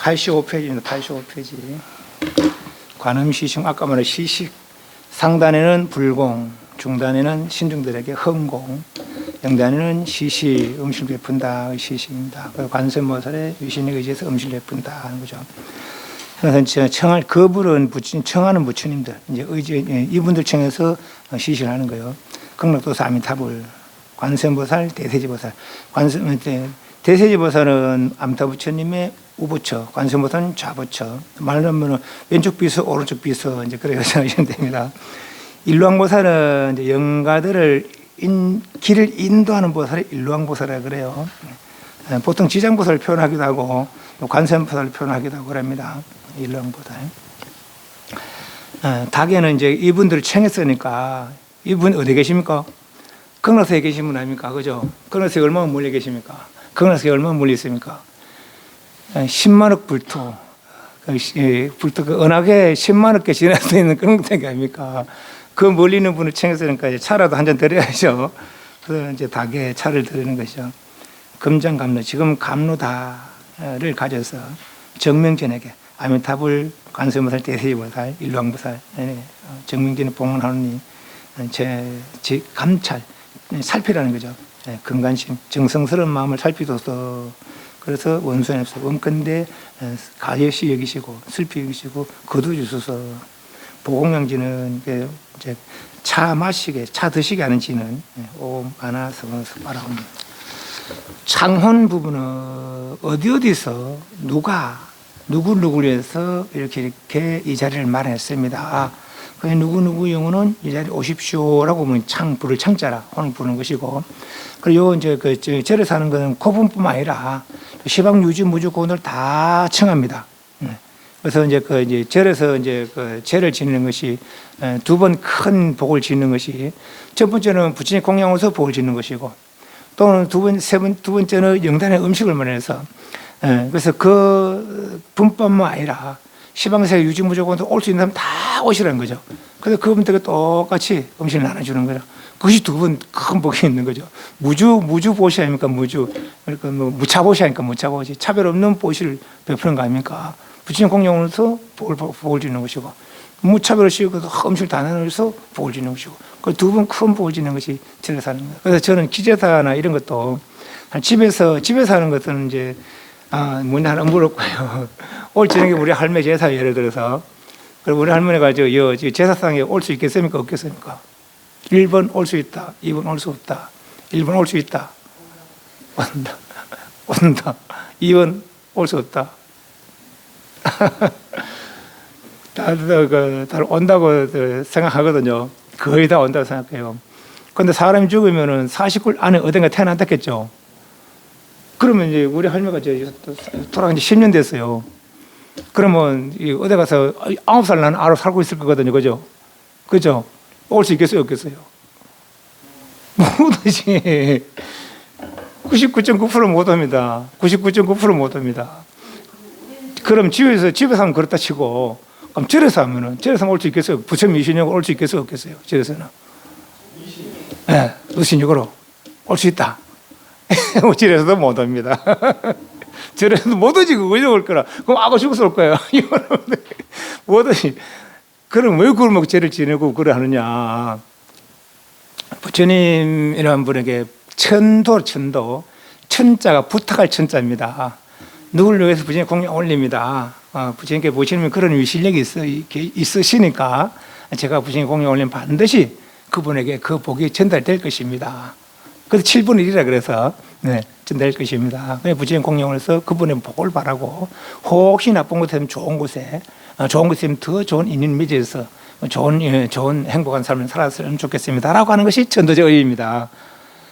85페이지입니다. 85페이지. 관음시식, 아까 말한 시식. 상단에는 불공, 중단에는 신중들에게 헌공, 영단에는 시시, 음식 베푼다, 시식입니다. 관세음보살의 위신에 의지해서 음식 베푼다 하는 거죠. 그래서 청할 거불은 청하는 부처님들, 이제 이분들 청해서 시식을 하는 거예요. 극락도사 아미타불, 관세음보살, 대세지보살. 대세지보살은 아미타 부처님의 우부처, 관세음보살은 좌부처. 말하면 왼쪽 비서, 오른쪽 비서, 이제 그렇게 생각하시면 됩니다. 일루왕보살은 이제 영가들을 길을 인도하는 보살이 일루왕보살이라고 그래요. 보통 지장보살을 표현하기도 하고, 관세음보살을 표현하기도 하고 그럽니다. 일루왕보살. 닭에는 이제 이분들을 청했으니까, 이분 어디 계십니까? 극락세에 계신 분 아닙니까? 그죠? 극락세에 얼마나 멀리 계십니까? 극락세에 얼마나 멀리 있습니까? 10만억 불토. 불토, 그 은하계 10만억 개 지날 수 있는 그런 게 아닙니까? 그 멀리 있는 분을 청했으니까 차라도 한 잔 드려야죠. 그래서 이제 닭에 차를 드리는 것이죠. 금장감로, 지금 감로다를 가져서 정명전에게 아미타불, 관세음보살, 대세지보살, 일루왕보살, 정명전에 봉헌하느니 제 감찰, 살피라는 거죠. 근간심, 정성스러운 마음을 살피소서. 그래서 원수nep서 원건대 가여시 여기시고 슬피 여기시고 거두주소서. 보공양지는 이제 차 마시게, 차 드시게 하는 지는 옴, 아나, 서건서, 바라옴. 창혼 부분은 어디서 누구를 위해서 이렇게 이 자리를 마련했습니다. 그래서 누구 영혼은 이 자리에 오십시오라고 보면 불을 창자라 혼을 부르는 것이고, 그리고 이제 절에 사는 것은 고분뿐만 아니라 시방 유지 무주 고원을 다 청합니다. 그래서 이제 절에서 이제 제를 지내는 것이 두 번 큰 복을 짓는 것이, 첫 번째는 부처님 공양으로서 복을 짓는 것이고, 또는 두 번째는 영단의 음식을 마련해서, 그래서 그 분뿐만 아니라 시방세계 유지무조건도 올 수 있는 사람 다 오시라는 거죠. 그래서 그분들과 똑같이 음식을 나눠주는 거죠. 그것이 두 번 큰 복이 있는 거죠. 무주 보시 아닙니까? 무주. 그러니까 뭐 무차보시 아닙니까? 무차보시. 차별 없는 보시를 베푸는 거 아닙니까? 부처님 공양으로서 복을 주는 것이고, 무차별을 씌우고 음식을 다 나눠서 복을 주는 것이고, 그 두 번 큰 복을 주는 것이 절에 사는 거예요. 그래서 저는 기제사나 이런 것도 집에서 하는 것은 이제 문제 하나 물었고요. 올 저녁에 우리 할매 제사 예를 들어서, 그리고 우리 할머니가 제사상에 올 수 있겠습니까? 없겠습니까? 1번 올 수 있다. 2번 올 수 없다. 1번 올 수 있다. 온다. 2번 올 수 없다. 다들 온다고 생각하거든요. 거의 다 온다고 생각해요. 그런데 사람이 죽으면은 49일 안에 어딘가 태어난다겠죠. 그러면 이제 우리 할머니가 돌아간 지 10년 됐어요. 그러면 어디 가서 9살 나는 아로 살고 있을 거거든요. 그죠? 그죠? 올 수 있겠어요? 없겠어요? 못 오지. 99.9% 못 옵니다. 99.9% 못 옵니다. 그럼 집에서 하면 그렇다 치고, 그럼 절에서 하면 올 수 있겠어요? 부처님 이신욕 올 수 있겠어요? 없겠어요? 절에서는? 네, 의신욕으로 올 수 있다. 절에서도 못 옵니다. 절에서도 못 오지, 그거 올 거라. 그럼 악어 죽어서 올 거예요. 못 오지. 그럼 왜 그걸 뭐 죄를 지내고 그래 하느냐. 부처님이라는 분에게 천도, 천자가 부탁할 천자입니다. 누구를 위해서 부처님 공양 올립니다. 부처님께 보시면 그런 위실력이 있으시니까 제가 부처님 공양 올리면 반드시 그분에게 그 복이 전달될 것입니다. 그래서 7분의 1이라 그래서 전달될 것입니다. 부처님 공양을 해서 그분의 복을 바라고, 혹시 나쁜 곳에 좋은 곳에 더 좋은 인연 맺어서 좋은 행복한 삶을 살았으면 좋겠습니다. 라고 하는 것이 전도적 의의입니다.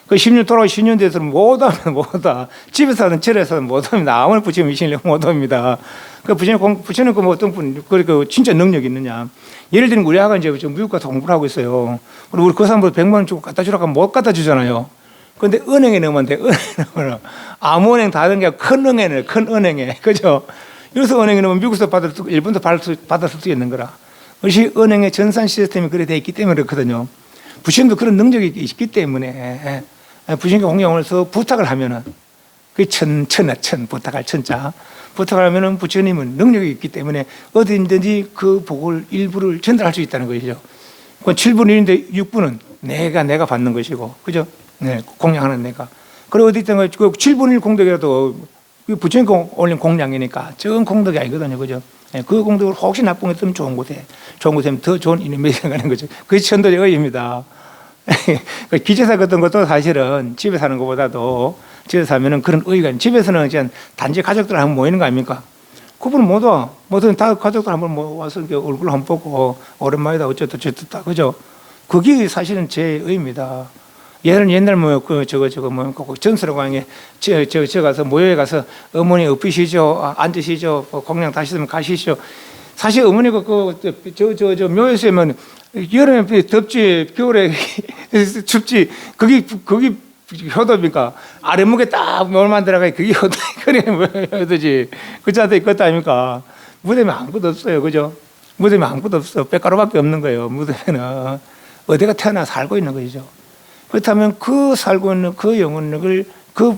그 10년 돌아가고 10년 돼서 못하면 못하. 집에서 하든 절에서는 못합니다. 아무리 부처님 이신력 못합니다. 그 부처님 그 어떤 분, 그 진짜 능력이 있느냐. 예를 들면 우리 아가 이제 미국 가서 공부를 하고 있어요. 그리고 우리 그 사람들 100만 원 주고 갖다 주라고 하면 못 갖다 주잖아요. 그런데 은행에 넣으면 돼. 은행에 아무 은행 다 넣은 게 큰 은행에, 큰 은행에. 그죠? 여기서 은행에 넣으면 미국에서 받을 수, 일본도 받을 수 있는 거라. 그것이 은행의 전산 시스템이 그래 돼 있기 때문에 그렇거든요. 부처님도 그런 능력이 있기 때문에 부처님께 공양을 해서 부탁을 하면은 그 천, 부탁할 천자. 부탁하면은 부처님은 능력이 있기 때문에 어디든지 그 복을 일부를 전달할 수 있다는 것이죠. 그 7분 1인데 6분은 내가 받는 것이고, 그죠? 네, 공양하는 내가. 그리고 어디 있든 그 7분 1 공덕이라도 부처님 올린 공양이니까 적은 공덕이 아니거든요, 그죠? 네, 그 공덕을 혹시 나쁜 게 있으면 좋은 곳에 더 좋은 인연이 생기는 거죠. 그게 천도의 의의입니다. 기재사 같은 것도 사실은 집에 사는 것보다도 집에 사면은 그런 의의가 있는, 집에서는 그냥 단지 가족들 한번 모이는 거 아닙니까? 그분은 못 와. 뭐든 다 가족들 한번 와서 이렇게 얼굴 한번 보고 오랜만이다 어쩌다 그죠? 그게 사실은 제 의의입니다. 옛날 전설왕에 저 가서 모여에 가서 어머니 엎으시죠, 앉으시죠, 공양 다시면 가시죠. 사실 어머니가 저 묘에서 하면 여름에 덥지 겨울에 춥지 거기 효도입니까? 아랫목에 딱 뭘 들어가야 그게 효도, 그래 효도지. 그 자도 있겠다 아닙니까? 무덤에 아무것도 없어요, 그죠? 무덤에 아무것도 없어. 빽가루밖에 없는 거예요. 무덤에는 어디가 태어나 살고 있는 것이죠. 그렇다면 그 살고 있는 그 영혼을 그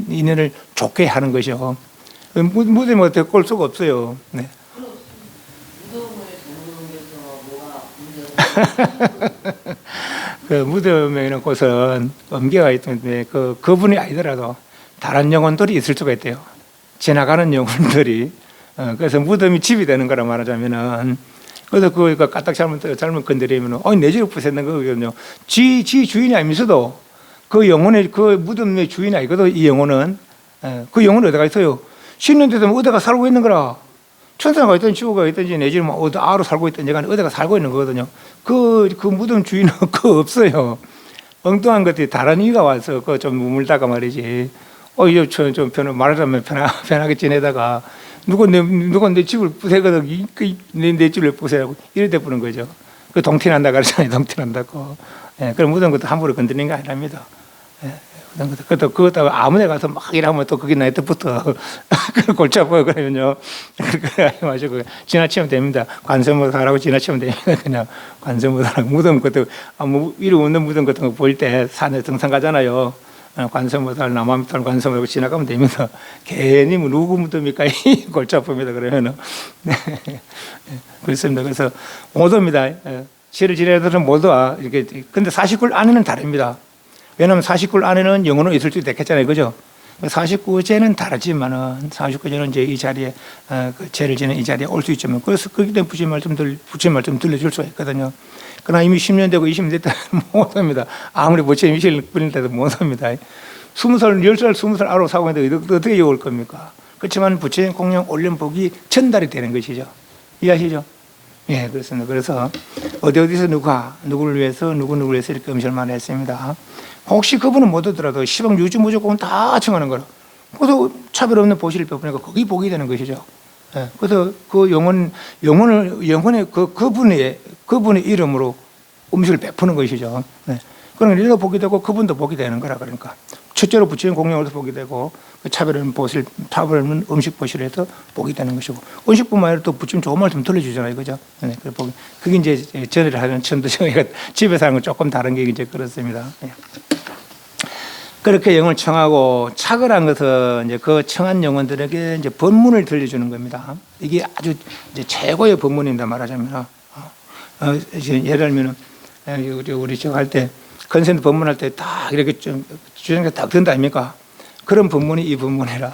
인연을 좋게 하는 것이죠. 무덤에 어떻게 꼴 수가 없어요. 네. 그 무덤에 있는 곳은 엄계가 있던데 그분이 아니더라도 다른 영혼들이 있을 수가 있대요. 지나가는 영혼들이. 그래서 무덤이 집이 되는 거라 말하자면은, 그래서 그거 까딱 잘못 건드리면 내 집을 부쉈는 거거든요. 지 주인이 아니면서도 그 영혼의 그 무덤의 주인이 아니거든. 이 영혼은 그 영혼은 어디가 있어요? 10년 되면 어디가 살고 있는 거라. 천사가 있든지 지구가 있든지 내 집을 어디 아로 살고 있든지 간에 어디가 살고 있는 거거든요. 그 무덤 주인은 그거 없어요. 엉뚱한 것들이 다른 이가 와서 그 좀 머물다가 말이지. 좀 말하자면 편하게 지내다가 누가 내 집을 부세거든. 내 집을 부세라고 이래 돼버린 거죠. 그 동티난다 그러잖아요. 동티난다고. 예, 그럼 무덤 것도 함부로 건드리는 게 아니랍니다. 예. 그것도 아무데 가서 막 일하면 또 거기 나한테 붙어. 골치 아파요, 그러면요. 그래, 마시고 지나치면 됩니다. 관세음보살 하라고 지나치면 됩니다. 그냥 관세음보살 하라고. 무덤 것도, 이름 없는 무덤 같은 거 보일 때 산에 등산 가잖아요. 관세음보살, 남한미탈 관세음보살 지나가면 됩니다. 괜히 누구 무덤일까? 골치 아픕니다, 그러면은. 네. 그렇습니다. 그래서 못 옵니다. 시를 지내들은 못 와. 이렇게. 근데 49일 안에는 다릅니다. 왜냐하면 49일 안에는 영혼은 있을 수 있겠잖아요, 그죠? 49제는 다르지만은 49제는 이제 이 자리에 그 죄를 지는 이 자리에 올 수 있지만, 그래서 그렇기 때문에 부처님 말씀 들려줄 수가 있거든요. 그러나 이미 10년 되고 20년 됐다 못 합니다. 아무리 부처님 20년 뿐일 때도 못 합니다. 20살, 10살, 20살 아로 사고 있는데 어떻게 올 겁니까? 그렇지만 부처님 공양 올린 복이 전달이 되는 것이죠. 이해하시죠? 예, 그렇습니다. 그래서 어디서 누구를 위해서 누구를 위해서 이렇게 음식을 많이 했습니다. 혹시 그분은 못 오더라도 시방 유지 무조건 다 청하는 거라. 그래서 차별 없는 보시를 베푸니까 거기 복이 되는 것이죠. 예, 그래서 그 영혼의 그분의 이름으로 음식을 베푸는 것이죠. 예. 그러니까 우리도 복이 되고 그분도 복이 되는 거라. 그러니까 첫째로 부처님 공양으로서 복이 되고, 그 차별 없는 음식 보시를 해서 복이 되는 것이고, 음식뿐만 아니라 또 부처님 좋은 말씀 들려주잖아요, 그죠? 네, 그게 이제 전을 하는 천도죠. 집에서 하는 건 조금 다른 게 이제 그렇습니다. 예. 그렇게 영을 청하고 착을한 것은 이제 그 청한 영혼들에게 이제 법문을 들려주는 겁니다. 이게 아주 이제 최고의 법문입니다, 말하자면. 예를 들면 우리 저 할 때 컨센트 법문할 때 딱 이렇게 좀 주장가 딱 든다 아닙니까? 그런 법문이 이 법문이라.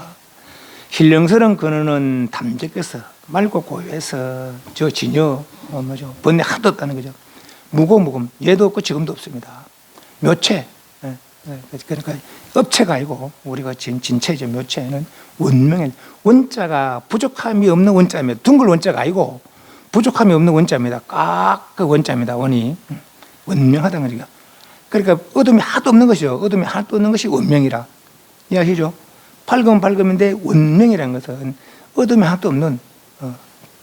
신령스런 근원은 담적해서 맑고 고요해서 저 진여 번뇌 하나도 없다는 거죠. 무고 얘도 없고 지금도 없습니다. 묘체. 그러니까 업체가 아니고 우리가 진체죠. 묘체는 원명의 원자가 부족함이 없는 원자입니다. 둥글 원자가 아니고 부족함이 없는 원자입니다. 꽉 그 원자입니다. 원이 원명하다는 거죠. 그러니까 어둠이 하나도 없는 것이죠. 어둠이 하나도 없는 것이 원명이라. 이해하시죠? 밝음인데 원명이라는 것은 어둠이 하나도 없는,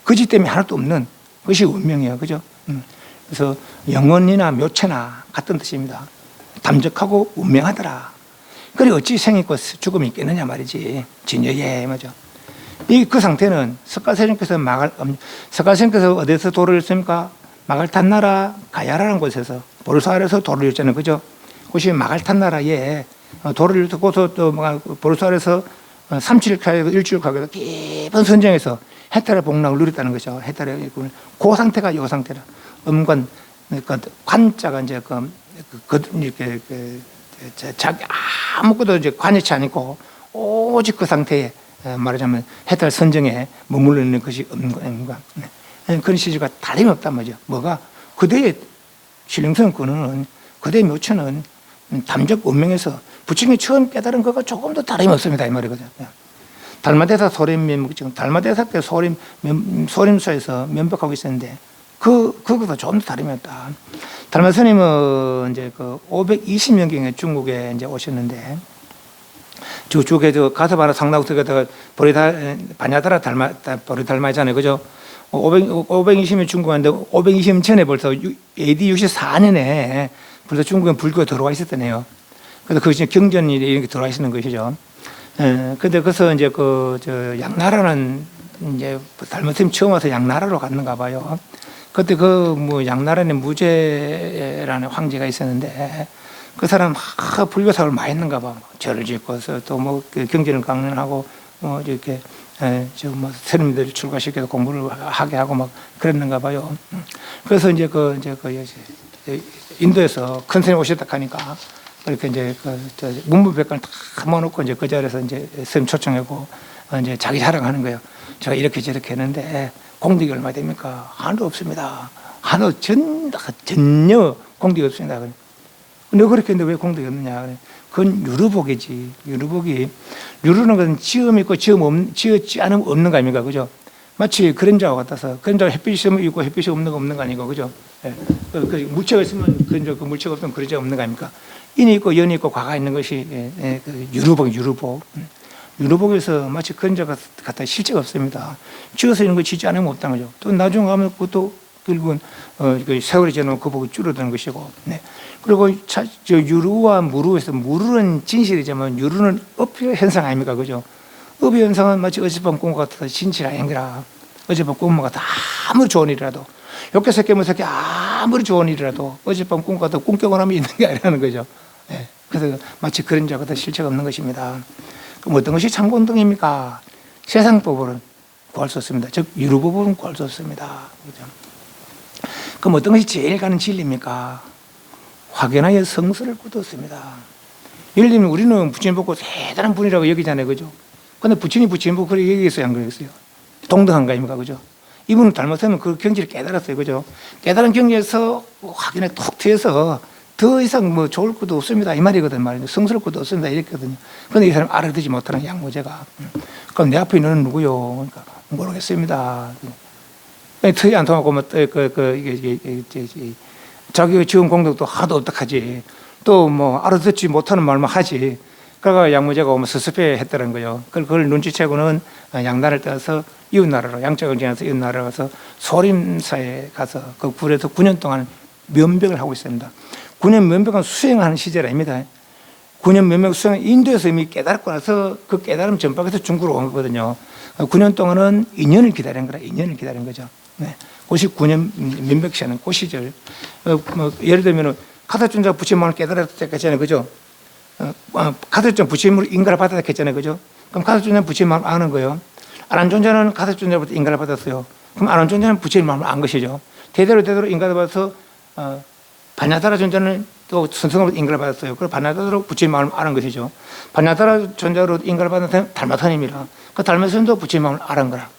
거짓 때문에 하나도 없는 것이 원명이에요. 그죠? 그래서 영혼이나 묘체나 같은 뜻입니다. 담적하고 운명하더라. 그래 어찌 생 있고 죽음이 있겠느냐 말이지. 진여예, 맞죠? 그 상태는 석가세님께서 어디서 도를 했습니까? 마갈탄나라 가야라는 곳에서 보르사 아래서 도를 했잖아요, 그죠? 그것이 마갈탄나라에 도를 듣고서 또 보르사에서 3칠 가고 일주일 가고 깊은 선정에서 해탈의 복락을 누렸다는 거죠. 해탈의 그 상태가 이 상태라. 음관 그러니까 관자가 이제 이렇게 자기 아무것도 이제 관여치 않고 오직 그 상태에 말하자면 해탈 선정에 머물러 있는 것이 음관. 그런 시주가 다름없단 말이죠. 뭐가 그대의 신령성권은 그대의 묘체는 담적 운명에서 부처님이 처음 깨달은 것과 조금 더 다름이 없습니다 이 말이거든요. 달마대사 소림면 지금 달마대사 때 소림소에서 면벽하고 있었는데 그거보다 조금 더 다름이 없다. 달마 스님은 이제 520년경에 중국에 이제 오셨는데 저쪽에 가서바나 상나우스가 바냐다라 보리달마잖아요, 그죠? 520년 중국 왔는데 520년 전에 벌써 AD 64년에 벌써 중국에 불교가 들어와 있었다네요. 그래서 그것이 경전이 이렇게 들어와 있는 것이죠. 근데 그래서 이제 양나라는 이제 달마스님 처음 와서 양나라로 갔는가 봐요. 그때 양나라는 무제라는 황제가 있었는데 그 사람 불교 사업을 많이 했는가 봐. 절을 짓고서 또 경전을 강론하고 이렇게 스님들 출가시켜서 공부를 하게 하고 막 그랬는가 봐요. 그래서 이제 인도에서 큰 스님 오셨다 하니까 이렇게 이제 문무백관을 다 모아놓고 이제 그 자리에서 이제 스님 초청하고 이제 자기 자랑하는 거예요. 제가 이렇게 저렇게 했는데 공덕이 얼마 됩니까? 하나도 없습니다. 전혀 공덕이 없습니다. 너 그렇게 했는데 왜 공덕이 없느냐? 그건 유루복이지. 유루는 건 지음 있고 지었지 않으면 없는 거 아닙니까? 그죠? 마치 그림자와 같아서 그림자가 햇빛이 있으면 있고 햇빛이 없는 거 아니고 그죠? 예. 물체가 있으면 그림자, 그 물체가 없으면 그림자가 없는 거 아닙니까? 인이 있고 연이 있고 과가 있는 것이 유루복. 유루복에서 마치 그림자 같아 실제가 없습니다. 지어서 있는 거 지지 않으면 없다는 거죠. 또 나중에 가면 그것도 결국은 세월이 지나면 그 복이 줄어드는 것이고. 네. 그리고 유루와 무루에서 무루는 진실이지만 유루는 업의 현상 아닙니까? 그죠? 업의 현상은 마치 어젯밤 꿈 같아서 진실 아닌가라. 어젯밤 꿈 같아 아무리 좋은 일이라도 욕해서 깨면 새끼 아무리 좋은 일이라도 어젯밤 꿈 같아 꿈 깨고 나면 있는 게 아니라는 거죠. 네. 그래서 마치 그림자 같아 실체가 없는 것입니다. 그럼 어떤 것이 참곤등입니까? 세상법으로는 구할 수 없습니다. 즉 유루법으로는 구할 수 없습니다. 그죠? 그럼 어떤 것이 제일 가는 진리입니까? 확연하게 성스를 굳었습니다. 예를 들면 우리는 부처님 보고 대단한 분이라고 여기잖아요, 그죠? 근데 부처님 보고 그렇게 얘기했어요, 안 그랬어요? 동등한 거 아닙니까, 그죠? 이분은 잘못하면 그 경지를 깨달았어요, 그죠? 깨달은 경지에서 확연히 톡 튀어서 더 이상 좋을 것도 없습니다, 이 말이거든, 말이죠. 성스러울 것도 없습니다, 이랬거든요. 그런데 이 사람 알아듣지 못하는 양모제가. 그럼 내 앞에 너는 누구요? 그러니까 모르겠습니다. 터이 안 통하고 자기가 지은 공덕도 하나도 없다하지. 또 알아듣지 못하는 말만 하지. 그러니까 양무제가 오면 섭섭해 했다는 거예요. 그걸 눈치채고는 양나라를 떠나서 이웃나라로, 양쪽을 지나서 이웃나라로 가서 소림사에 가서 그 굴에서 9년 동안 면벽을 하고 있습니다. 9년 면벽은 수행하는 시절 아닙니다. 9년 면벽 수행, 인도에서 이미 깨달고 나서 그 깨달음 전박에서 중국으로 온 거거든요. 9년 동안은 2년을 기다린 거라, 2년을 기다린 거죠. 네. 그것이 9년 면벽시하는 그 시절. 예를 들면, 카사존자 부처님을 깨달았다 했잖아요. 그죠? 카사존자 부처님으로 인가를 받았다 했잖아요. 그죠? 그럼 카사존자 부처님 마음을 아는 거예요. 아란존자는 카사존자부터 인가를 받았어요. 그럼 아란존자는 부처님 마음을 안 것이죠. 대대로 인가를 받아서, 바냐다라 존자는 또 선성으로 인가를 받았어요. 그리고 바냐다라로 부처님 마음을 아는 것이죠. 바냐다라 존자로 인가를 받은 사람은 달마스님이라. 그 달마스님도 부처님 마음을 아는 거라.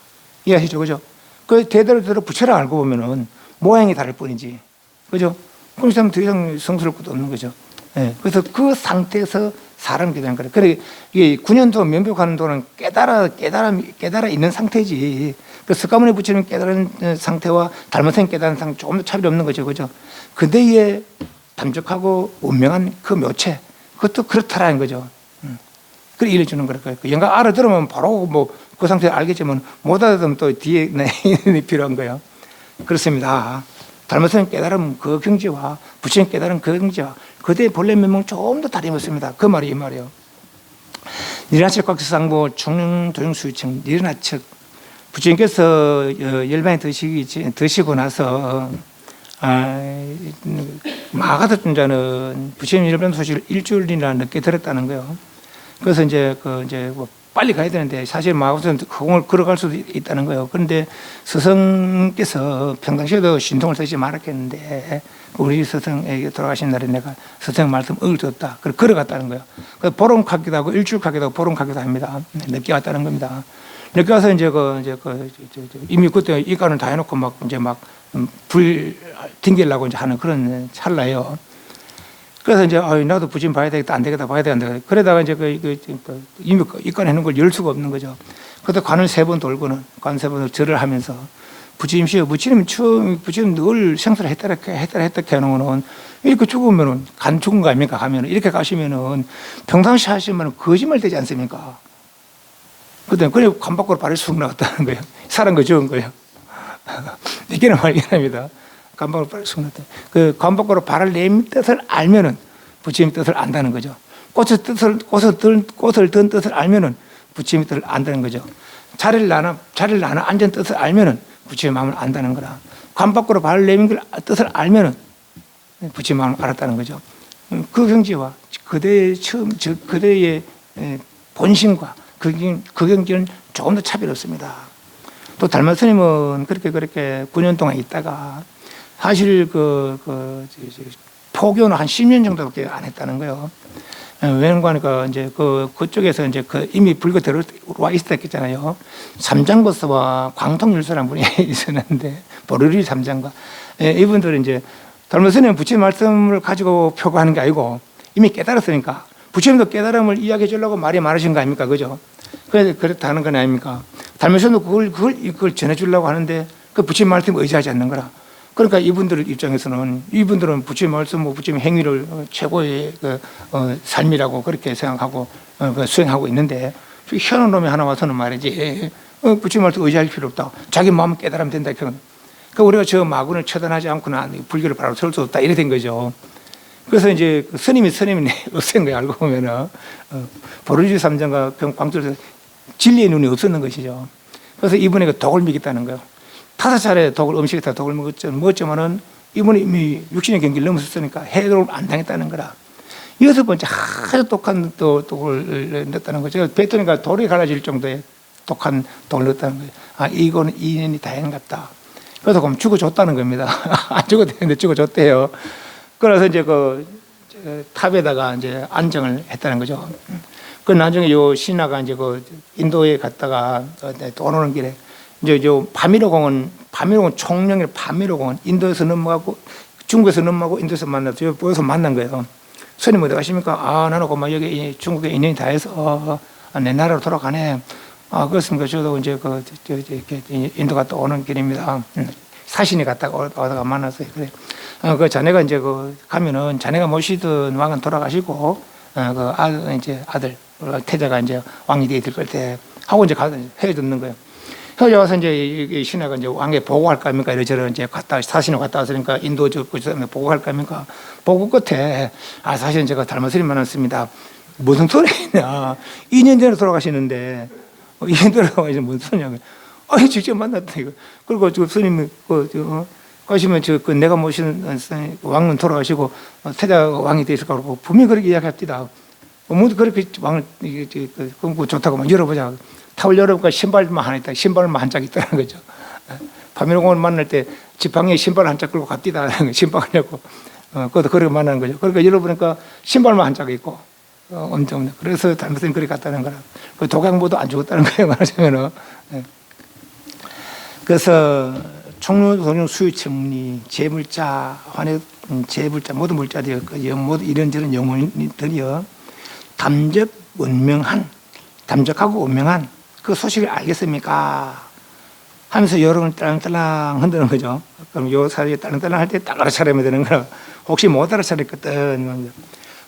이해하시죠? 그죠? 그 대대로 부처를 알고 보면은 모양이 다를 뿐이지. 그죠? 그럼 이 사람은 더 이상 성스러울 것도 없는 거죠. 예. 그래서 그 상태에서 사람이 되는 거예요. 그래, 이게 9년 동안 면벽하는 동안 깨달아 있는 상태지. 그 석가모니 부처님 깨달은 상태와 달마스님 깨달은 상태 조금 더 차별이 없는 거죠. 그죠? 근데 이에 담적하고 운명한 그 묘체, 그것도 그렇다라는 거죠. 그걸 일해주는 거예요. 영가 알아들으면 바로 그 상태를 알겠지만 못 알아들으면 또 뒤에 필요한 거예요. 그렇습니다. 달마스님 깨달은 그 경지와 부처님 깨달은 그 경지와 그대의 본래 면목은 조금 더 다름없습니다. 그 말이 이 말이에요. 니라측 곽상보 총do용수유청 니라측 부처님께서 열반에 드시고 나서 마가다 존자는 부처님 일본 소식을 일주일이나 늦게 들었다는 거예요. 그래서 이제 뭐 빨리 가야 되는데 사실 마가다는 허공을 걸어갈 수도 있다는 거예요. 그런데 스승께서 평상시에도 신통을 쓰지 말았겠는데 우리 스승에게 돌아가신 날에 내가 스승 말씀 읽었다. 그래서 걸어갔다는 거예요. 그래서 보름 가기도 하고 일주일 가기도 하고 보름 가기도 합니다. 늦게 왔다는 겁니다. 늦게 와서 이미 그때 이간을 다 해놓고 불 튕기려고 이제 하는 그런 찰나예요. 그래서 이제 나도 부처님 봐야 되겠다, 안 되겠다, 봐야 되겠다. 그러다가 이제 이미 이간 해놓은 걸 열 수가 없는 거죠. 그래서 관을 3번 돌고는 관 3번을 절을 하면서 부처님시여, 부처님 늘 생사를 했다 해놓은 거는 이렇게 죽으면은 간 죽은 거 아닙니까? 하면은 이렇게 가시면은 평상시 하시면은 거짓말 되지 않습니까? 그때 그래 관 밖으로 발을 쑥 나갔다는 거예요. 살은 거 적은 거예요. 이게는 말이랍니다. 관 밖으로 발을 쑥 나갔다. 그 관 밖으로 발을 내민 뜻을 알면은 부처님 뜻을 안다는 거죠. 꽃을 든 뜻을 알면은 부처님 뜻을 안다는 거죠. 자리를 나눠 앉은 뜻을 알면은 부처님 마음을 안다는 거라. 관 밖으로 발을 내민 걸 뜻을 알면은 부처님 마음을 알았다는 거죠. 그 경지와 그대의 본심과 그 경지는 조금 더 차별이 없습니다. 또 달마 스님은 그렇게 9년 동안 있다가 사실 포교는 한 10년 정도밖에 안 했다는 거예요. 왜냐면 하니까 이제 그쪽에서 이제 이미 불교 들어와 있었겠잖아요. 삼장보스와 광통율사라는 분이 있었는데 보르리 삼장과 이분들은 이제 달마 스님은 부처님 말씀을 가지고 표구하는 게 아니고 이미 깨달았으니까 부처님도 깨달음을 이야기해 주려고 말이 많으신 거 아닙니까? 그죠? 그렇다는 건 아닙니까? 달면서도 그걸 전해주려고 하는데 그 부처님 말씀에 의지하지 않는 거라. 그러니까 이분들 입장에서는 이분들은 부처님 말씀, 부처님 행위를 최고의 삶이라고 그렇게 생각하고 수행하고 있는데 희한한 놈이 하나 와서는 말이지 부처님 말씀 의지할 필요 없다. 자기 마음 깨달으면 된다. 그러니까 우리가 저 마군을 처단하지 않고는 불교를 바로 설 수 없다. 이래 된 거죠. 그래서 이제 스님이 없앤 거예요. 알고 보면은 보르지 삼장과 광주에서 진리의 눈이 없었는 것이죠. 그래서 이분에게 독을 먹였다는 거예요. 5차례 음식에다 독을 먹었지만은 이분이 이미 60년 경기를 넘었으니까 해독을 안 당했다는 거라. 6번째 아주 독한 독을 넣었다는 거죠. 뱉으니까 돌이 갈라질 정도의 독한 독을 넣었다는 거예요. 이거는 인연이 다행같다. 그래서 그럼 죽어줬다는 겁니다. 안 죽어도 되는데 죽어줬대요. 그래서 이제 탑에다가 이제 안정을 했다는 거죠. 그 나중에 요 신하가 이제 인도에 갔다가 돌아오는 길에 이제 파미로 공원 총령의 파미로 공원 인도에서 넘어가고 중국에서 넘어가고 인도에서 만나서 여기서 만난 거예요. 스님 어디 가십니까? 나는 그만 여기 중국에 인연이 다 해서 내 나라로 돌아가네. 그렇습니까? 저도 이제 인도 갔다 오는 길입니다. 사신이 갔다가 오다가 만났어요. 그래. 자네가 이제 가면은 자네가 모시던 왕은 돌아가시고 아들 태자가 이제 왕이 되어 될 때 하고 이제 헤어졌는 거예요. 헤어져 와서 이제 신하가 이제 왕에 보고할까 합니까? 이래저래 이제 사신을 갔다 왔으니까 인도 보고할까 합니까? 보고 끝에 사실은 제가 달마 스님 만났습니다. 무슨 소리냐? 2년 전에 돌아가시는데 2년 돌아가시면 무슨 소리냐고. 직접 만났다 이거. 그리고 스님이 가시면 내가 모시는 왕은 돌아가시고 태자 왕이 되었을 거라고 분명히 그렇게 이야기합니다. 모두 그렇게 왕을 좋다고 막 열어보자. 탑을 열어보니까 신발만 하나 있다. 신발만 한 짝 있다는 거죠. 파미로공을 만날 때 지팡이에 신발 한 짝 끌고 갑디다. 신발하려고. 그것도 그렇게 만나는 거죠. 그러니까 열어보니까 신발만 한 짝 있고 엄청. 그래서 달마스님 그렇게 갔다는 거라. 독약모도 안 죽었다는 거예요. 말하자면은. 그래서 총론 수유청리 재물자 환해 재물자 모든 물자들 모두 이런저런 영혼들이여 담적하고 운명한 그 소식을 알겠습니까? 하면서 여론을 딸랑딸랑 흔드는 거죠. 그럼 요 사람이 딸랑딸랑 할 때 딱 알아차려야 되는 거라. 혹시 못 알아차렸거든.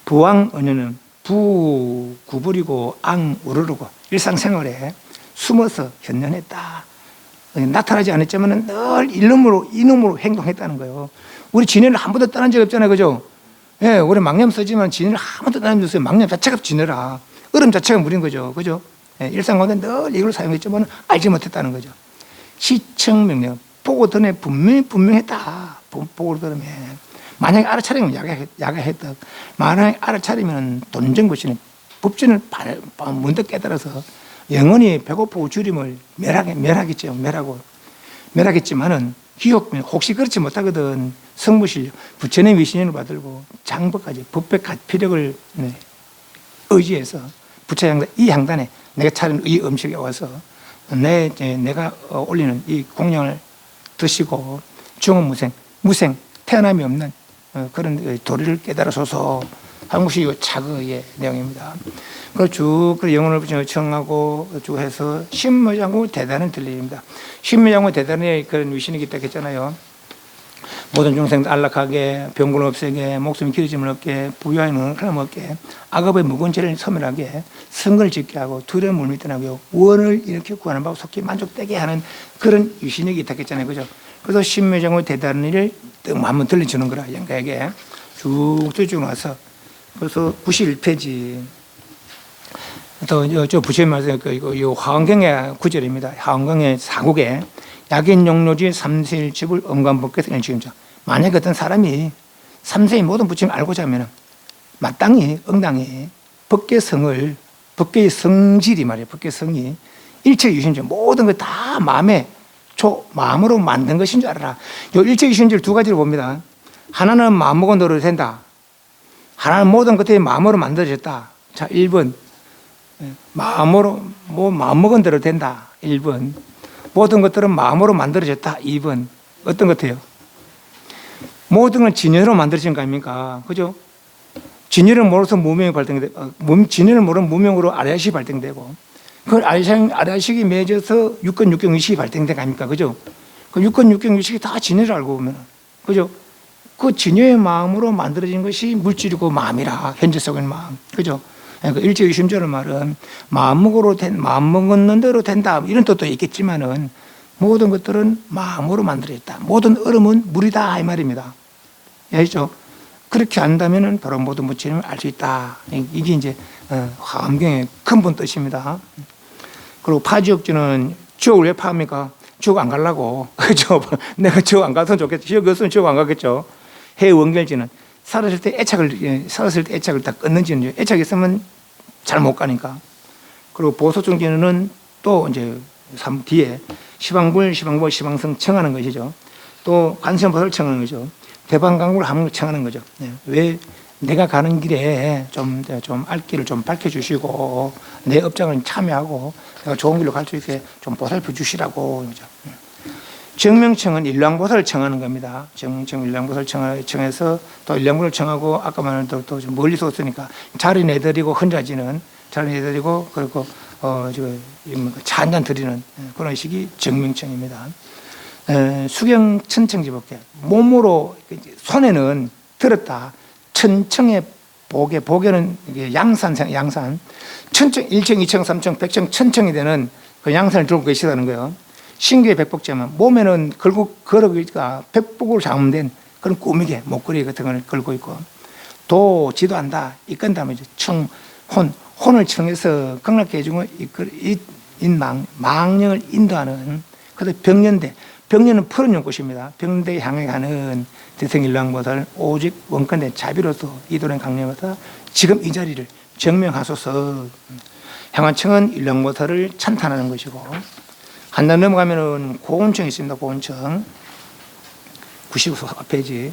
부왕 은연은 부 구부리고 앙 우르르고 일상생활에 숨어서 현연했다. 나타나지 않았지만 늘 이놈으로 행동했다는 거예요. 우리 진해를 한 번도 떠난 적 없잖아요. 그죠? 예, 우리 망념 쓰지만 진해를 한 번도 떠난 적 없어요. 망념 자체가 진해라. 얼음 자체가 물인 거죠. 그죠? 예, 일상 가운데 늘 이걸 사용했지만 알지 못했다는 거죠. 시청명령, 보고 들으면 분명했다. 보고 들으면. 만약에 알아차리면 야가했다. 만약에 알아차리면 돈정부시는 법전을 문득 깨달아서 영원히 배고프고 주림을 멸하겠죠. 멸하겠지만은 기록 혹시 그렇지 못하거든 성부실 부처의 위신을 받들고 장법까지 법백 피력을 의지해서 부처 향단 이 향단에 내가 차린 이 음식에 와서 내가 올리는 이 공양을 드시고 무생 태어남이 없는 그런 도리를 깨달으소서 하는 것이 이 차거의 내용입니다. 쭉 영혼을 청하고 쭉 해서 신무장구 대단은 들립니다. 신무장구 대단의 그런 위신이 있다고 했잖아요. 모든 중생들 안락하게, 병군 없애게, 목숨이 길어짐을 없게, 부유하는 하나님 없게, 악업의 무거운 죄를 소멸하게, 성을 짓게 하고, 두려움을 물밑떠나고, 원을 이렇게 구하는 바 속히 만족되게 하는 그런 위신력이 있다고 했잖아요. 그죠? 그래서 신무장구 대단한 일을 한번 들려주는 거라, 영가에게. 쭉 나서. 그래서 91페이지. 또, 부처님 말씀, 이 화엄경의 구절입니다. 화엄경의 사국에 약인 용로지 삼세일집을 엄관법께서 일치임자. 만약 어떤 사람이 삼세의 모든 부처님을 알고자 하면 마땅히, 응당히 법계 법계의 성질이 말이에요. 법계 성이 일체유신주 모든 걸 다 마음으로 만든 것인 줄 알아라. 이 일체유신주를 두 가지로 봅니다. 하나는 마음먹은대로 된다. 하나는 모든 것들이 마음으로 만들어졌다. 자, 1번. 마음먹은 대로 된다. 1번. 모든 것들은 마음으로 만들어졌다. 2번. 어떤 것 같아요? 모든 건 진열로 만들어진 거 아닙니까? 그죠? 진열을 모르서 무명이 발생되고, 진열을 모르면 무명으로 아래식이 발생되고, 그걸 아래식이 맺어서 육권, 육경, 의식이 발생된 거 아닙니까? 그죠? 그 육권, 육경, 의식이 다 진열을 알고 보면, 그죠? 그 진열의 마음으로 만들어진 것이 물질이고 마음이라, 현재 속의 마음. 그죠? 그 일체유심조는 말은 마음 먹는 대로 된다 이런 뜻도 있겠지만은 모든 것들은 마음으로 만들어졌다. 모든 얼음은 물이다 이 말입니다. 알죠? 그렇게 안다면은 바로 모든 부처님을 알 수 있다. 이게 이제 화엄경의 근본 뜻입니다. 그리고 파지옥주는 지옥을 왜 파합니까? 지옥 안 가려고. 그죠? 내가 지옥 안 갔으면 좋겠죠. 지옥 없으면 지옥 안 가겠죠. 해원결지는 살았을 때 애착을 다 끊는지는 애착이 있으면 잘 못 가니까. 그리고 보소중지는 또 이제 뒤에 시방성 청하는 것이죠. 또 관세음보살을 청하는 거죠. 대방강굴 함을 청하는 거죠. 왜 내가 가는 길에 좀 알길을 좀 밝혀주시고 내 업장을 참여하고 내가 좋은 길로 갈 수 있게 좀 보살펴 주시라고. 그죠. 정명청은 일왕보살을 청하는 겁니다. 정명청 일왕보살을 청해서 또 일왕보살을 청하고 아까 말한 또 멀리서 왔으니까 자리 내드리고 혼자지는 자리 내드리고 그리고 차 한잔 드리는 그런 식이 정명청입니다. 수경천청지법계 몸으로 손에는 들었다. 천청의 보계는 양산 천청 1청 2청 3청 100청 천청이 되는 그 양산을 들고 계시다는 거예요. 신기의 백복제면 몸에는 걸어기가 백복으로 장음된 그런 꾸미개 목걸이 같은 걸 걸고 있고 도 지도한다 이끈다면 혼을 청해서 극락해 주고 망령을 인도하는 그래서 병년은 푸른 연꽃입니다. 병대에 향해 가는 대성일왕보살 오직 원건대 자비로서 이도는 강령에서 지금 이 자리를 증명하소서. 향한청은 일왕보살을 찬탄하는 것이고 한단 넘어가면은 고운청이 있습니다. 고운청 95페이지.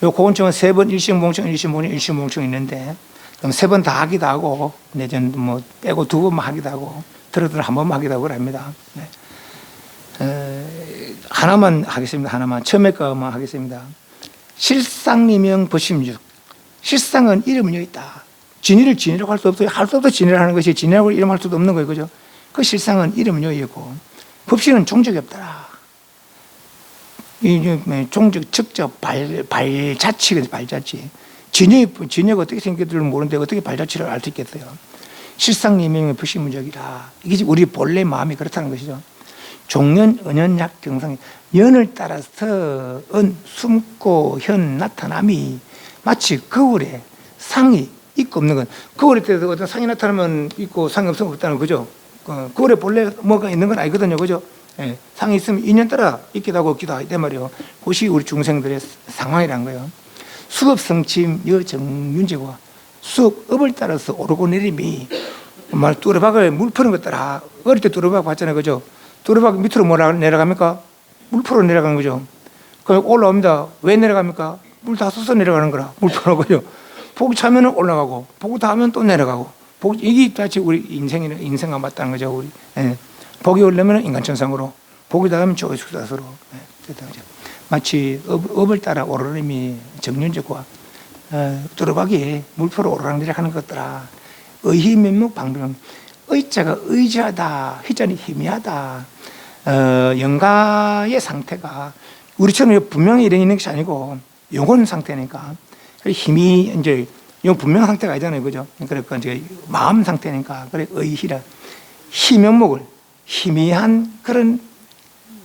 이 고운청은 세 번 일심봉청 있는데 그럼 세 번 다 하기도 하고 내전 뭐 빼고 두 번만 하기도 하고 들어들 한 번만 하기도 하고 그럽니다. 하나만 하겠습니다. 하나만 처음에 거만 하겠습니다. 실상리명 버심육. 실상은 이름은 여기 있다. 진리라고 할 수 없어요. 할 수 없어 진리라는 것이 진리라고 이름할 수도 없는 거예요. 그죠? 그 실상은 이름은 여기 있고 법신은 종적이 없더라. 이 종적, 측적, 발자취거든요. 발자취. 진여가 어떻게 생겼는지 모르는데 어떻게 발자취를 알 수 있겠어요? 실상리명의 법신문적이라. 이게 우리 본래 마음이 그렇다는 것이죠. 종연, 은연약, 경상, 연을 따라서 숨고 현 나타남이 마치 거울에 상이 있고 없는 건 거울에 때도 어떤 상이 나타나면 있고 상이 없으면 없다는 거죠. 거울에 본래 뭐가 있는 건 아니거든요. 그죠? 예, 상이 있으면 인연 따라 있기도 하고 없기도 하고 이때 말이에요. 그것이 우리 중생들의 상황이란 거예요. 수업 성취임 여정윤제과 수업업을 따라서 오르고 내림이 말 뚜레박을 물 푸는 것더라. 어릴 때 뚜레박 봤잖아요, 그죠? 뚜레박 밑으로 뭐라 내려갑니까? 물 풀어 내려가는 거죠. 그 올라옵니다. 왜 내려갑니까? 물 다 쏟아 내려가는 거라. 물 풀어 거죠. 복 차면은 올라가고, 복 다하면 또 내려가고. 복 이게 다치 우리 인생과 맞다는 거죠. 우리 예. 복이 오려면 인간천상으로, 복이 닿으면 조수다스로. 예. 마치 업을 따라 오르림이 정윤적과 뚜레박이 물 풀어 오르락내리락 것더라. 의희 면목 방병. 의자가 의지하다, 희자는 희미하다. 영가의 상태가 우리처럼 분명히 이런 것이 아니고 영혼 상태니까 힘이 이제 영 분명 상태가 아니잖아요, 그죠? 그러니까 이제 마음 상태니까 그래 의희라 희면목을 희미한 그런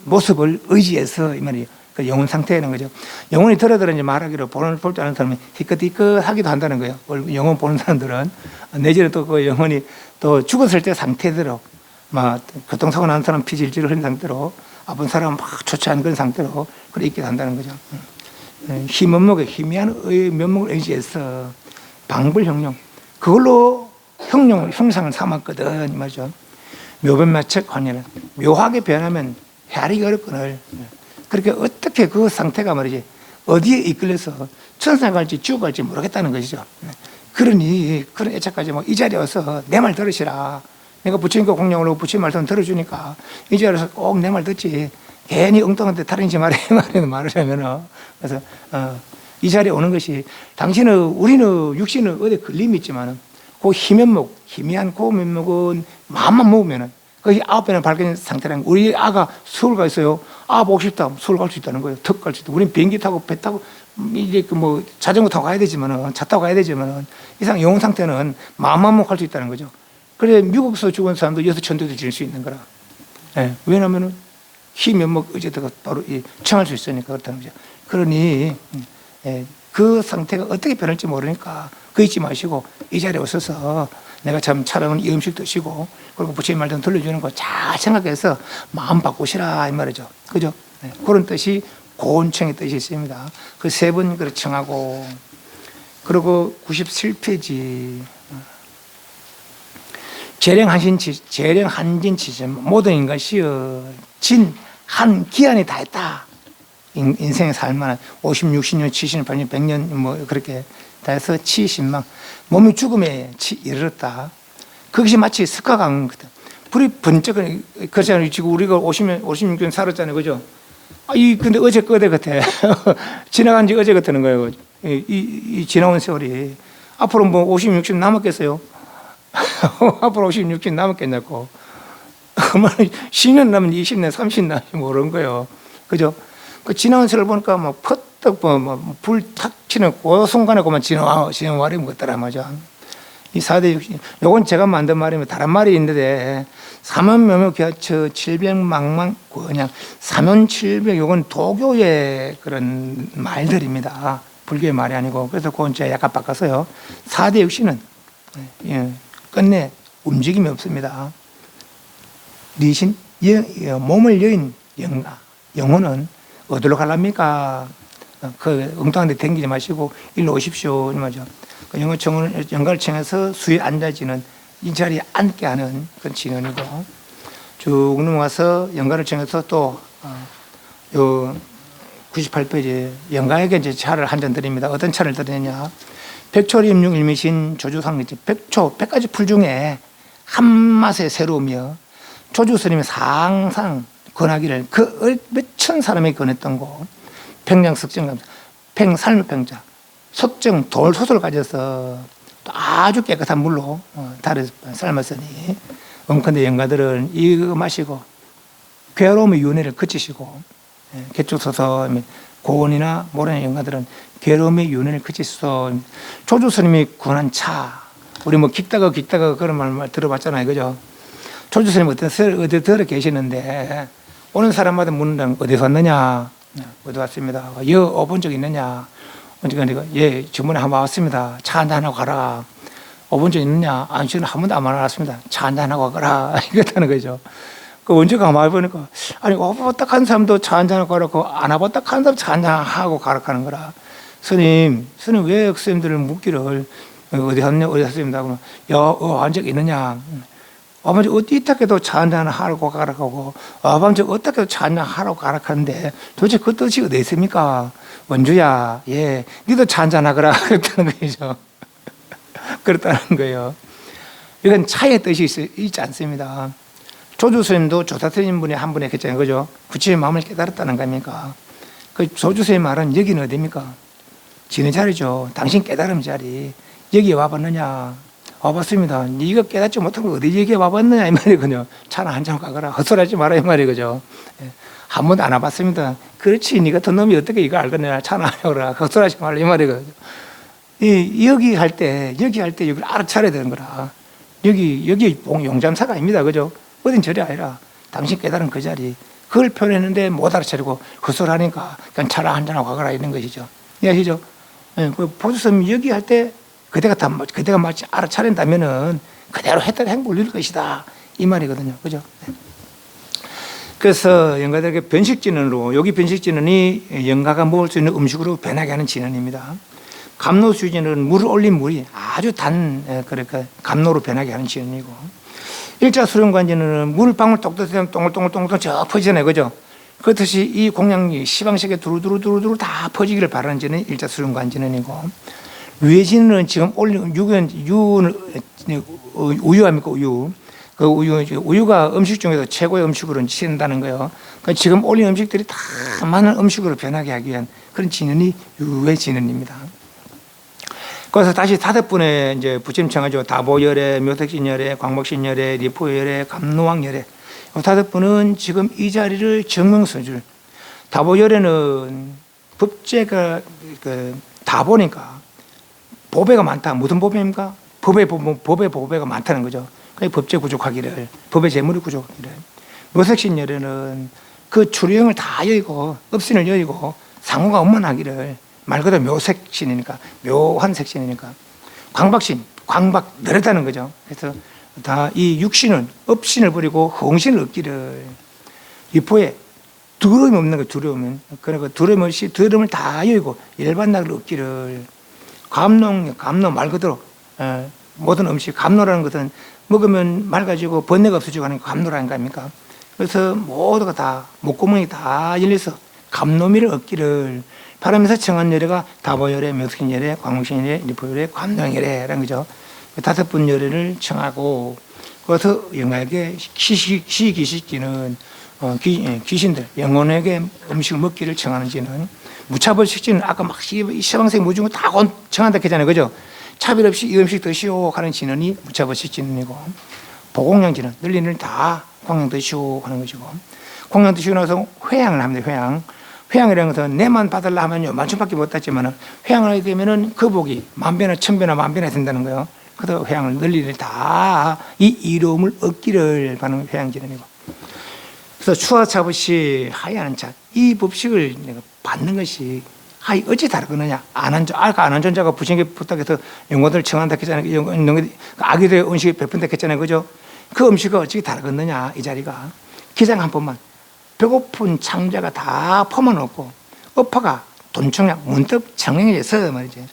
모습을 의지해서 이 말이 그 영혼 상태라는 거죠. 영혼이 들어들어 이제 말하기로 본을 볼 줄 아는 사람이 희끗희끗하기도 한다는 거예요. 영혼 보는 사람들은 내지는 또 그 영혼이 또 죽었을 때 상태대로 막 교통사고 난 사람 피 질질 흘린 상태로 아픈 사람 막 좋지 않은 그런 상태로 그래 있게 한다는 거죠. 희면목에 희미한 면목을 의지해서 방불형용 그걸로 형상을 삼았거든 이 말이죠. 묘변마측 관여는 묘하게 변하면 헤아리기 어렵거늘. 그렇게 어떻게 그 상태가 말이지 어디에 이끌려서 천사 갈지 지옥 갈지 모르겠다는 것이죠. 그러니 그런 애착까지 뭐 이 자리에 와서 내 말 들으시라. 내가 부처님과 공양으로 부처님 말씀 들어주니까 이 자리에서 꼭 내 말 듣지. 괜히 엉뚱한데 다른 지 말해 말하자면은 그래서 이 자리에 오는 것이 당신은 우리는 육신은 어디 걸림이 있지만은 그 희면목 희미한 그 면목은 마음만 먹으면은 거기 9배는 밝은 상태라는 거예요. 우리 아가 서울 가 있어요. 아 보고 싶다. 서울 갈 수 있다는 거예요. 턱 갈 수 있다. 우리는 비행기 타고 배 타고 이제 그 뭐 자전거 타고 가야 되지만은 차 타고 가야 되지만은 이상 영혼 상태는 마음만 먹고 갈 수 있다는 거죠. 그래 미국에서 죽은 사람도 여기서 천도도 지낼 수 있는 거라. 예. 왜냐하면은 희면목 의제도가 바로 청할 수 있으니까 그렇다는 거죠. 그러니 그 상태가 어떻게 변할지 모르니까 그 잊지 마시고 이 자리에 오셔서 내가 참 촬영은 이 음식 드시고 그리고 부처님 말 좀 들려주는 거 잘 생각해서 마음 바꾸시라 이 말이죠. 그죠? 네. 그런 뜻이 고온청의 뜻이 있습니다. 그 세 번 그렇게 청하고 그리고 97페이지 재령한진치점 모든 인간시여 진한 기한이 다 했다. 인생에 살만한 50, 60년, 70년, 80년, 100년 뭐 그렇게 다 해서 70만 몸이 죽음에 이르렀다. 그것이 마치 석가강 같은 불이 번쩍 그렇잖아요. 지금 우리가 50년, 56년 살았잖아요, 그죠? 근데 어제 거대 같아. 지나간 지 어제 같다는 거예요. 이 지나온 세월이 앞으로 뭐 50, 60 남았겠어요? 앞으로 50, 60 남았겠냐고. 10년 남은 20년, 30년 남은 모르는 거예요. 그죠? 그 지나온 세월 보니까 뭐 퍼뜩 불탁 치는 그 순간에 그만 지나와버린 것 같더라 말이죠. 이 4대 60, 요건 제가 만든 말이면 다른 말이 있는데 사면묘묘 기하처 700망망 그냥 사면칠백 요건 도교의 그런 말들입니다. 불교의 말이 아니고 그래서 그건 제가 약간 바꿨어요. 4대 60는 끝내 움직임이 없습니다. 리신 몸을 여인 영혼은 어디로 가랍니까? 그 엉뚱한 데 댕기지 마시고 일로 오십시오. 말이죠. 그 영가를 청해서 수에 앉아지는 이 자리에 앉게 하는 그런 진언이고 쭉 넘어가서 영가를 청해서 또 요 98페이지 영가에게 이제 차를 한 잔 드립니다. 어떤 차를 드리느냐? 백초림융 일미신 조주상리지 100가지 풀 중에 한 맛의 새로우며 조주 스님이 항상 권하기를 그 몇천 사람이 권했던 거 평양 석정감 삶의평자 석정 돌솥을 가져서 아주 깨끗한 물로 달에 삶았으니 원컨대 영가들은 이거 마시고 괴로움의 윤회를 그치시고 개축서서 고원이나 모래나 영가들은 괴로움의 윤회를 그치셔서 조주 스님이 권한 차 우리 뭐 깃다가 그런 말 들어봤잖아요, 그죠? 조주 스님 어디 들어 계시는데 오는 사람마다 묻는다. 어디서 왔느냐? 어디 왔습니다. 와본 적 있느냐? 언제가 예, 주문에 한번 왔습니다. 차 한잔하고 가라. 와본 적 있느냐? 아니, 저는 한 번도 안 와봤습니다. 차 한잔하고 가라. 이렇다는 거죠. 그 언제가 한번 와보니까 아니, 와봤다 한 사람도 차 한잔하고 가라고 안 와봤다 한 사람 차 한잔하고 가라 하는 거라. 스님 왜 학생들을 묻기를 어디 갔냐, 어디 갔습니다. 그러면, 한 적 있느냐? 아버지, 어떻게도 차 한잔 하라고 가라고, 아버지, 어떻게도 차 한잔 하라고 가라 하는데, 도대체 그 뜻이 어디 있습니까? 원주야, 예, 니도 차 한잔 하거라. 그랬다는 거죠. 그렇다는 거예요. 이건 차의 뜻이 있지 않습니다. 조주 스님도 조사 스님 분이 한 분이 했잖아요. 그죠? 부처의 마음을 깨달았다는 겁니까? 그 조주 스님 말은 여기는 어디입니까? 지는 자리죠. 당신 깨달음 자리. 여기 와봤느냐? 와봤습니다. 네가 깨닫지 못하고 어디 여기 와봤느냐? 이 말이거든요. 차나 한잔 가거라. 헛소리하지 마라. 이 말이거죠. 한 번도 안 와봤습니다. 그렇지. 네가 더 놈이 어떻게 이거 알겠냐? 차나 하거라. 헛소리하지 말라. 이 말이거든요. 여기 할 때 여기를 알아차려야 되는 거라. 여기 용잠사가 아닙니다. 그죠? 어딘 절이 아니라 당신 깨달은 그 자리. 그걸 표현했는데 못 알아차리고 헛소리하니까 그냥 차라 한잔하고 가거라 이런 것이죠. 이해하시죠? 그 보조스님 여기 할 때 그대가 마치 알아차린다면은 그대로 했던 행복을 누릴 것이다. 이 말이거든요. 그죠? 그래서 영가들에게 변식진언으로, 여기 변식진언이 영가가 먹을 수 있는 음식으로 변하게 하는 진언입니다. 감로수진은 물을 올린 물이 아주 그러니까 감로로 변하게 하는 진언이고, 일자수령관진언은 물방울 똑똑하면 동글동글 저 퍼지잖아요. 그죠? 그렇듯이 이 공양이 시방색에 두루두루 다 퍼지기를 바라는 진언이 일자수령관진언이고, 위에진언은 지금 올린 우유 아닙니까? 우유. 그 우유가 음식 중에서 최고의 음식으로 치는다는 거예요. 그러니까 지금 올린 음식들이 다 많은 음식으로 변하게 하기 위한 그런 진언이 유의 진언입니다. 그래서 다시 5분의 이제 부처님 청하죠. 다보열애, 묘택신열애, 광복신열애, 리포열애, 감노왕열애. 5분은 지금 이 자리를 증명서줄. 다보열애는 법제가 다 보니까 보배가 많다. 무슨 보배입니까? 법의 보배가 많다는 거죠. 그러니까 법제 구족하기를, 법의 재물이 구족하기를. 묘색신열애는 그 추류형을 다 여의고, 업신을 여의고, 상호가 원만하기를. 말 그대로 묘색신이니까, 묘한 색신이니까. 광박신, 광박, 늘었다는 거죠. 그래서 다 이 육신은 업신을 버리고 흥신을 얻기를. 이포에 두려움이 없는 거, 두려움은. 그러니까 두려움 없이 두려움을 다 여의고 열반나를 얻기를. 감노 말 그대로 모든 음식, 감노라는 것은 먹으면 맑아지고 번뇌가 없어지고 하는 감노라는 거 아닙니까? 그래서 모두가 다 목구멍이 다 열려서 감노미를 얻기를 바라면서 청한 열애가 다보열애, 묘색신열애, 광목신열애, 리포열애, 감노열애라는 거죠. 5분 열애를 청하고, 그래서 영화에게 시기식지는 귀신들, 영혼에게 음식을 먹기를 청하는 지는, 무차별식지는 아까 막 시방생 무중을 다 청한다 했잖아요. 그죠? 차별 없이 이 음식 드시오 하는 진언이 무차별식지는이고, 보공양지는 널리는 다 공양 드시오 하는 것이고, 공양 드시고 나서 회양을 합니다. 회양이라는 것은 내만 받으려 하면 요만큼밖에 못 받지만 회양을 하게 되면은 그 복이 만배나 천배나 만배나 된다는 거예요. 그래서 회양을 널리는 다 이 이로움을 얻기를 바라는 회양지는이고, 그래서 추하차법시 하야하는 자, 이 법식을 내가 받는 것이 하이 어찌 다르겠느냐? 아까 안 한 존자가 부처님께 부탁해서 영혼들을 청한다 했잖아요. 아기들의 음식이 베푼다 했잖아요. 그죠? 그 음식이 어찌 다르겠느냐? 이 자리가 기장 한 번만 배고픈 창자가 다 퍼만없고 업화가 돈청량 문득 청량해져서 말이지,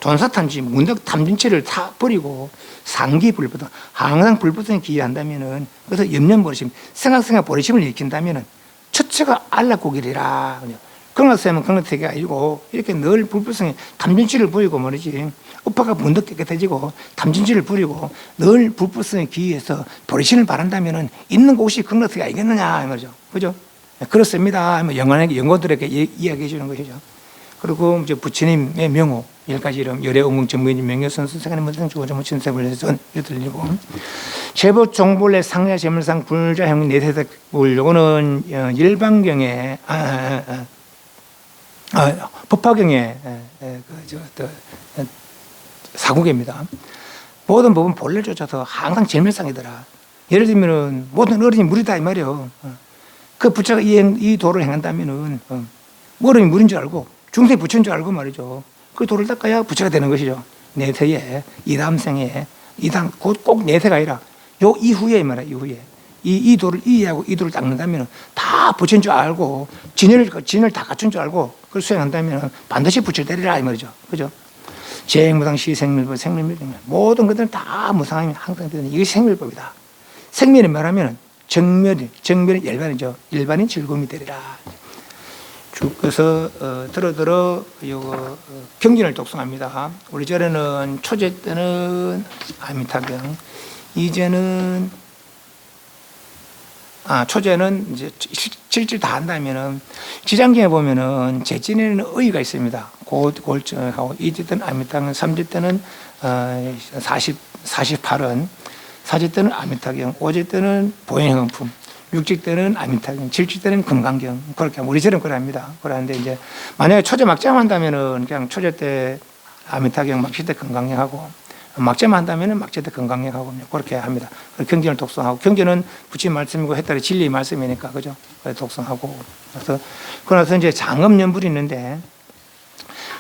돈사탐지 문득 탐진치를 다 버리고 상기불부터 항상 불부성에 기여한다면은, 그래서 염려버리심 생각생각 버리심을 일으킨다면은 첫째가 알라고기리라. 경락세면 경락세계가 아니고 이렇게 늘 불불성에 탐진치를 부리고 말이지, 업화가 문득 깨끗해지고 탐진치를 부리고 늘 불불성에 기여해서 버리심을 바란다면은 있는 곳이 경락세계가 아니겠느냐 이 말이죠. 그죠? 그렇습니다. 영혼들에게 이야기해 주는 것이죠. 그리고 이제 부처님의 명호 10가지 이름, 열애 음궁 전무인 명예선수 세간의 모든 주고자무 친세불 해서 들리고, 제법 종본래 상야 재물상 불자형 내세득불, 요거는 일반경에 법화경에 사국입니다. 모든 법은 본래를 쫓아서 항상 재물상이더라. 예를 들면은 모든 어른이 물이다 이 말이에요. 그 부처가 이 도를 행한다면은 어른이 물인 줄 알고 중생이 부처인 줄 알고 말이죠. 그 도를 닦아야 부처가 되는 것이죠. 내세에, 이 다음 생에, 꼭 내세가 아니라 요 이후에 말이야. 이후에 이 이도를 이해하고 이도를 닦는다면 다 부처인 줄 알고 진을 다 갖춘 줄 알고 그걸 수행한다면 반드시 부처를 때리라 이 말이죠. 그죠? 재행무상 시생밀법 생밀밀법 모든 것들은 다 무상함이 항상 되는 이게 생밀법이다. 생밀이 말하면 정멸이 일반이죠. 일반인 즐거움이 되리라. 쭉 그래서 들어 요거 경전을 독송합니다. 우리 절에는 초제 때는 아미타경, 이제는 초제는 이제 실질 다 한다면은 지장경에 보면은 제진에는 의의가 있습니다. 골증하고 이제 때는 아미타경, 삼제 때는 48원, 사제 때는 아미타경, 오제 때는 보행형품, 육지 때는 아미타경, 칠지 때는 금강경 그렇게 우리 절은 그럽니다. 그러는데 이제 만약에 초제 막자만 한다면은 그냥 초제 때 아미타경, 막시 때 금강경하고 막자만 한다면은 막자 때 금강경하고 그렇게 합니다. 경전을 독송하고 경전은 부처님 말씀이고 했다리 진리의 말씀이니까 그죠? 독송하고 그래서 이제 장엄연불이 있는데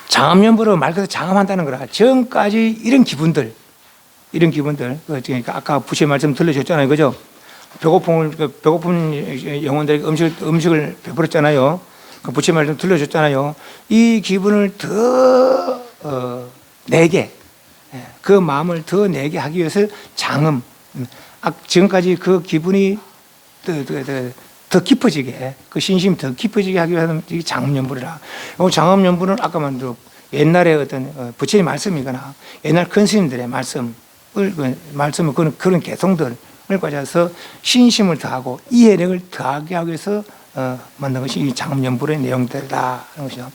장엄연불은 말 그대로 장엄한다는 거라 전까지 이런 기분들 그러니까 아까 부처님 말씀 들려줬잖아요, 그죠? 배고픈 영혼들에게 음식을 베풀었잖아요. 그 부처님 말씀 들려줬잖아요. 이 기분을 더 내게 그 마음을 더 내게 하기 위해서 장엄 지금까지 그 기분이 더 깊어지게 그 신심이 더 깊어지게 하기 위해서는 이게 장엄연불이라. 장엄연불은 아까 말한 옛날에 어떤 부처님 말씀이거나 옛날 큰 스님들의 말씀을 그런 개성들을 가져서 신심을 더하고 이해력을 더하게 하기 위해서 만든 것이 이 장엄연불의 내용들이다 하는 것이죠.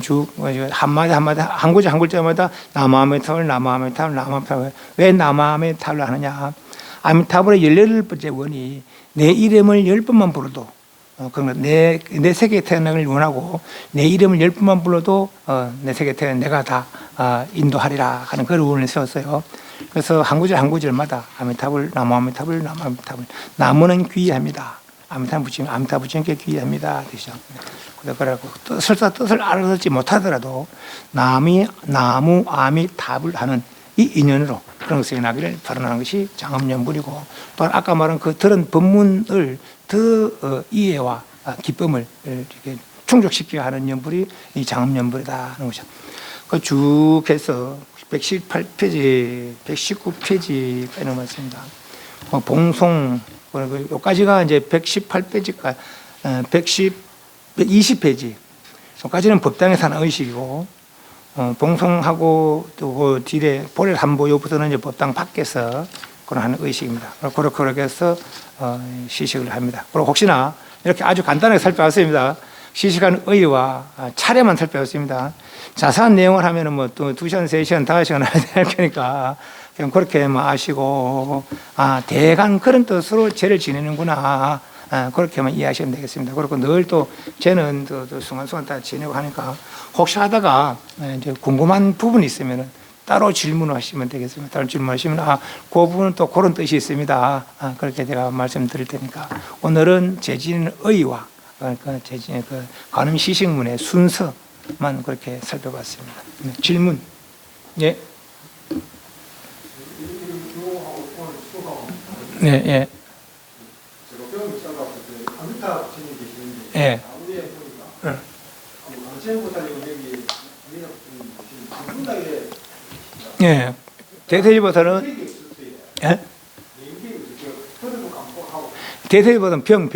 쭉 한마디 한 글자마다 나무아미타불 나무아미타불 왜 나무아미타불을 하느냐. 아미타불의 18번째 원이 내 이름을 10번만 불러도 내 세계에 태어나길 원하고 내 이름을 10번만 불러도 내 세계에 태어나 내가 다 인도하리라 하는 그런 원을 세웠어요. 그래서 한 구절마다 아미타불 나무아미타불 나무아미타불 나무는 귀합니다. 아미타 부처님께 귀합니다. 되죠. 그래서 설사 뜻을 알아듣지 못하더라도 나무 아미타불 하는 이 인연으로 그런 것을 나기를 발언하는 것이 장엄연불이고 또 아까 말한 그 들은 법문을 더 이해와 기쁨을 이렇게 충족시키게 하는 연불이 이 장엄연불이다 하는 것이죠. 그 쭉 해서 118페이지, 119페이지까지 넘었습니다. 봉송 여기까지가 이제 118페이지까지 120페이지까지는 법당에 사는 의식이고 봉송하고 또 그 뒤에 보례 한보 요부터는 이제 법당 밖에서 그런 하는 의식입니다. 그렇게 해서 시식을 합니다. 그리고 혹시나 이렇게 아주 간단하게 살펴봤습니다. 시식하는 의의와 차례만 살펴봤습니다. 자세한 내용을 하면은 뭐 또 2시간, 3시간, 5시간 할 거니까 그냥 그렇게 뭐 아시고 대강 그런 뜻으로 죄를 지내는구나. 그렇게만 이해하시면 되겠습니다. 그리고 늘 또 쟤는 또 순간순간 다 지내고 하니까 혹시 하다가 이제 궁금한 부분이 있으면 따로 질문하시면 되겠습니다. 따로 질문하시면 그 부분은 또 그런 뜻이 있습니다. 그렇게 제가 말씀드릴 테니까 오늘은 제진 의와 제진의 그 관음 시식문의 순서만 그렇게 살펴봤습니다. 질문. 예. 네, 예. 예. 예. 대세지보다는 예? 대세지보다는 병,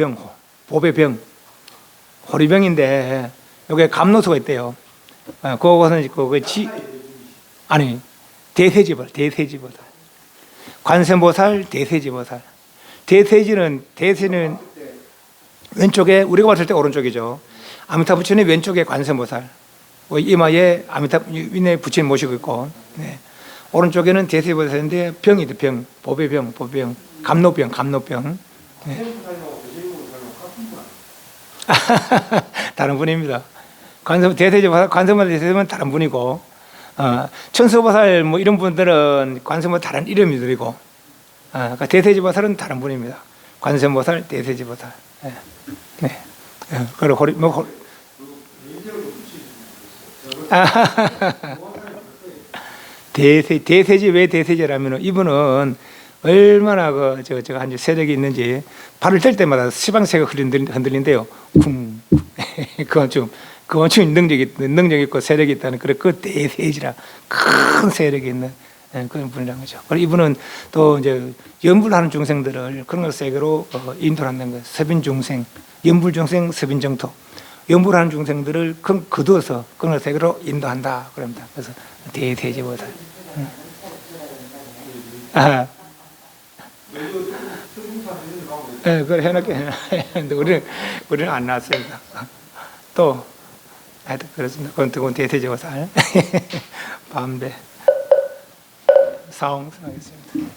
보배병, 호리병인데 여기에 감로소가 있대요. 그것은 아니 대세지보다 관세음보살, 대세지보살. 대세는 왼쪽에 우리가 봤을 때 오른쪽이죠. 아미타 부처님 왼쪽에 관세음보살, 이마에 아미타 위에 부처님 모시고 있고, 네. 오른쪽에는 대세보살인데 병이죠. 병, 보배병, 감로병. 네. 다른 분입니다. 대세보살, 관세음보살, 대세보살은 다른 분이고, 천수보살 뭐 이런 분들은 관세음보살 다른 이름이들이고, 그러니까 대세지보살은 다른 분입니다. 관세음보살, 대세지보살. 네. 네. 그리고 대세지 왜 대세지라면 이분은 얼마나 제가 한 세력이 있는지 발을 뗄 때마다 시방새가 흔들린대요. 쿵. 그만큼 능력 있고 세력이 있다는 그 대세지라 큰 세력이 있는 그런 분이라는 거죠. 그리고 이분은 또 이제 연불하는 중생들을 그런 세계로 인도한다는 거예요. 서빈중생, 연불중생, 서빈정토. 연불하는 중생들을 거두어서 그런 세계로 인도한다. 그럽니다. 그래서 대세지보살. 아. 네, 그걸 해놓게 했는데 우리는 안 나왔습니다. 또 하여튼 그렇습니다. 그건 대세지보살. 밤배 사옹 하겠습니다.